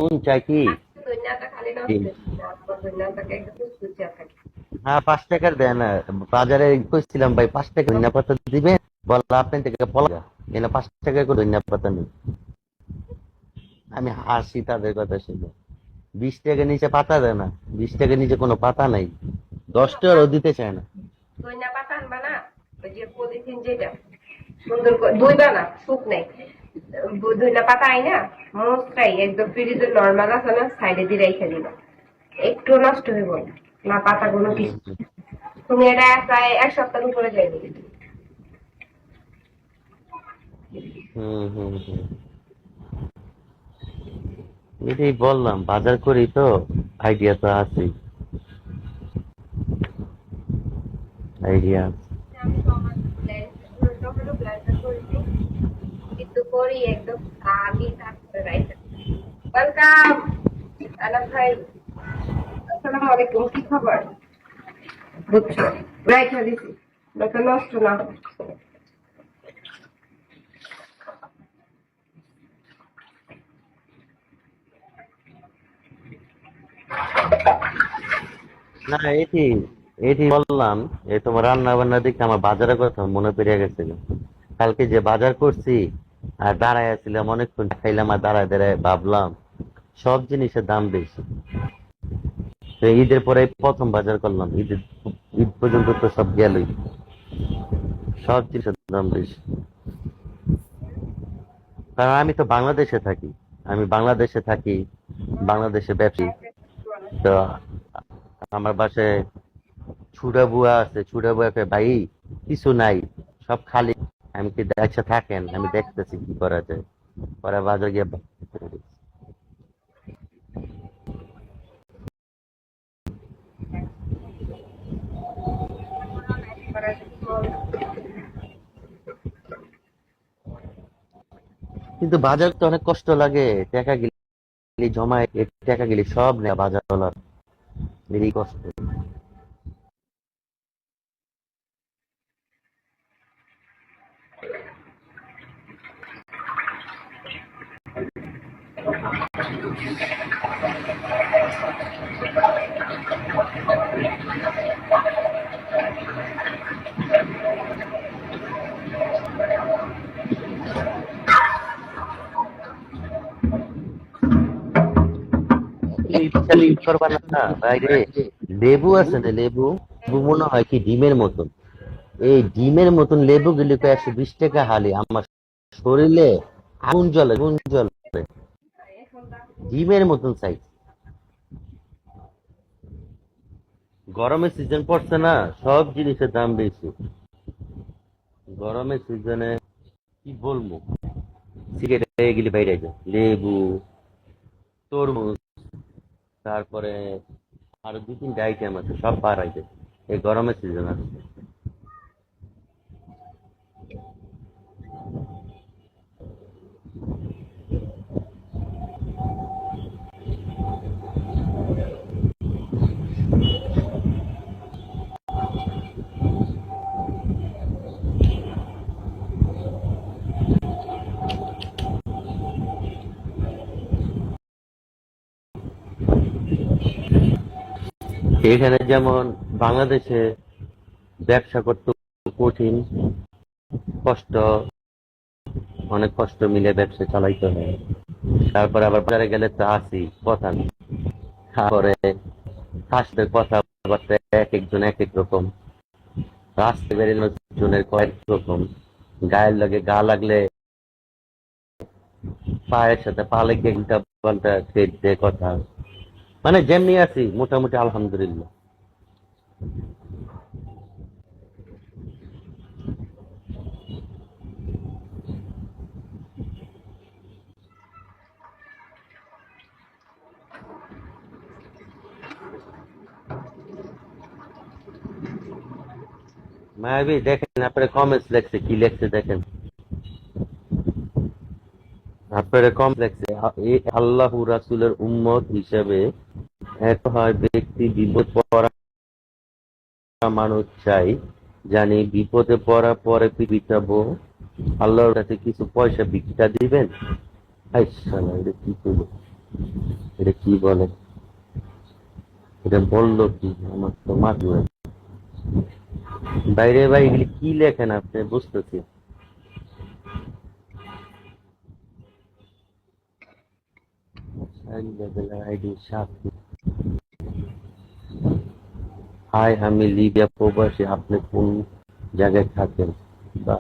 মন চায় কি হ্যাঁ 5 টাকার দেয় না। বাজারে কইছিলাম ভাই 5 টাকা ধনিয়া পাতা দিবেন, বললো আপনি থেকে পলা এনে 5 টাকা করে ধনিয়া পাতা নেই। আমি হাসি তাদের কথা শুনে। 20 টাকা নিচে পাতা দেয় না, 20 টাকা নিচে কোনো পাতা নাই, 10 টাকারও দিতে চায় না। ধনিয়া পাতা আনবা না, ওই যে পলিথিন যেটা সুন্দর করে ধুইবা না, সুপ নেই, ধনিয়া পাতা আইনা মস্তাই একদম ফ্রিজে নর্মাল আছে না, সাইডে দিয়ে রেখে দিবা, একটু নষ্ট হইব না পাতাগুলো কিছু। তুমি এটা প্রায় 1 সপ্তাহ উপরে যাইবে। হম হম হম এটাই বললাম, বাজার করি তো আইডিয়া তো আছে, আইডিয়া। আমি তো আমার টমেটো ব্লেন্ডার করেছি, কিন্তু করি একদম খালি তারপরে রাইখা। ওয়েলকাম আনাম ভাই, আসসালামু আলাইকুম, কি খবর? বুঝছো, রাইখা দিছি যাতে নষ্ট না হয়। না এটি এটি বললাম, এই তোমার রান্না বান্না দেখে আমার বাজারের কথা মনে পড়ে গেছিল। কালকে যে বাজার করছি আর দাঁড়ায় আছিলাম অনেকক্ষণ, খাইলাম আর দাঁড়ায় দাঁড়ায় ভাবলাম সব জিনিসের দাম বেশি। তো ঈদের পরে প্রথম বাজার করলাম, ঈদ পর্যন্ত তো সব গেলই, সব জিনিসের দাম বেশি। কারণ আমি তো বাংলাদেশে থাকি, আমি বাংলাদেশে থাকি, বাংলাদেশে ব্যবসী। তো আমার বাসায় ছুড়া বুয়া আছে, ছুড়া বুয়াকে ভাই কিছু নাই, সব খালি। আমি কি আচ্ছা থাকেন, আমি দেখতেছি কি করা যায়। পরে বাজার গিয়ে কিন্তু বাজার তো অনেক কষ্ট লাগে, টাকা গেলি জমায়, টাকা গেলি সব নেয় বাজার তোলার, এই কষ্ট। এই বিশ্বাস করবা না বাইরে, লেবু আছে না, লেবু লেবু মনে হয় কি ডিমের মতন। এই ডিমের মতন লেবু গুলি 120 টাকা হালি, আমার শরীরে আগুন জ্বলে, আগুন জ্বলে, ডিমের মতন সাইজ। গরমের সিজন পড়ছে না, সব জিনিসের দাম বেশি গরমের সিজনে। কি বলবো, সিগারেট এগুলি বাইরে যায়, লেবু, তরমুজ, তারপরে আরো 2-3টা আইটেম আছে, সব বাড়াই যায় এই গরমের সিজন আছে। এখানে যেমন বাংলাদেশে ব্যবসা করতে কঠিন, কষ্ট, অনেক কষ্ট মিলে ব্যবসা চালাইতে হয়। তারপরে আবার বাজারে গেলে তো আসি কথা নেই। তারপরে হাসতে কথাবার্তা এক একজন এক এক রকম, রাস্তা বেরোনো জনের কয়েক রকম, গায়ের লাগে গা লাগলে পায়ের সাথে পা লেগে উল্টা পাল্টা ছেদ দিয়ে কথা। মানে যেমনি আছি মোটামুটি আলহামদুলিল্লাহ। মায়াবী দেখেন, আপনার কমেন্টস লেখছে, কি লেখছে দেখেন, আপনার কম লেখছে, এই আল্লাহ রাসূলের উম্মত হিসেবে এক হয় ব্যক্তি বিপদ পড়া মানুষ চাই, জানি বিপদে পড়া পরে পিটাবো, আল্লাহর কাছে কিছু পয়সা ভিক্ষা দিবেন। হায় শালা, এটা কি করবো। এটা কি বলে? এটা বললো কি? আমার তো মাথা বাইরে ভাই, এগুলি কি লেখেন আপনি? বুঝতেছি। আইডি সাথী। হাই, আমি লিবিয়া প্রবাসী। আপনি কোন জায়গায় থাকেন? বা